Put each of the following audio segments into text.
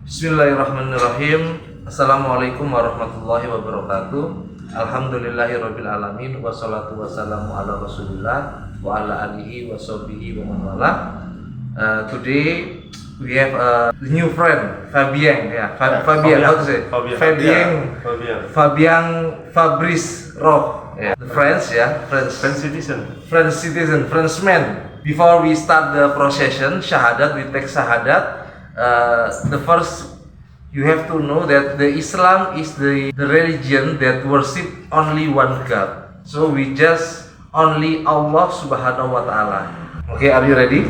Bismillahirrahmanirrahim. Assalamualaikum warahmatullahi wabarakatuh. Alhamdulillahirabbil alamin wassalatu wassalamu ala Rasulillah wa ala alihi washabihi wa man wala. Today we have a new friend, Fabian. Fabian, how to say? Fabian Fabrice Roch. The French, French citizen, Frenchman. Before we start the procession, Shahadat, we take Shahadat. The first, you have to know that the Islam is the religion that worship only one God. So we just only Allah Subhanahu wa Ta'ala. Okay, are you ready?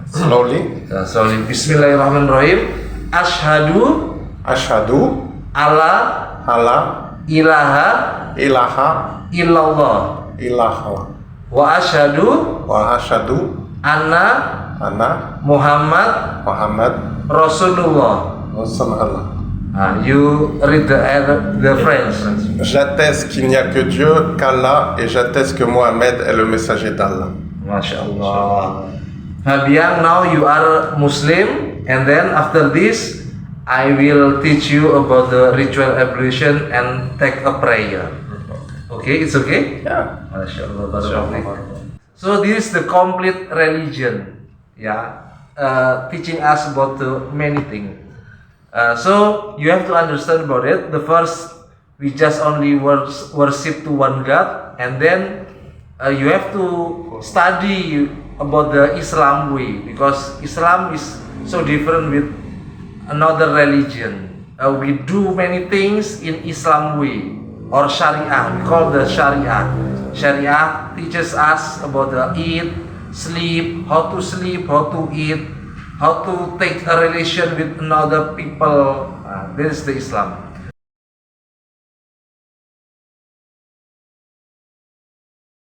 Slowly. Bismillahirrahmanirrahim. Ashhadu alla ilaha illallah wa ashhadu anna Muhammad Rasulullah. You read the French. J'atteste qu'il n'y a que Dieu, qu'Allah, et j'atteste que Mohammed est le messager d'Allah. MashaAllah. Fabian, now you are Muslim, and then after this, I will teach you about the ritual ablution and take a prayer. Okay, it's okay? Yeah. MashaAllah. So this is the complete religion, teaching us about many things. So you have to understand about it. The first, we just only worship to one God, and then you have to study about the Islam way, because Islam is so different with another religion. We do many things in Islam way, or Sharia. We call the Sharia. Sharia teaches us about the eat, sleep, how to eat, how to take a relation with another people. This is the Islam.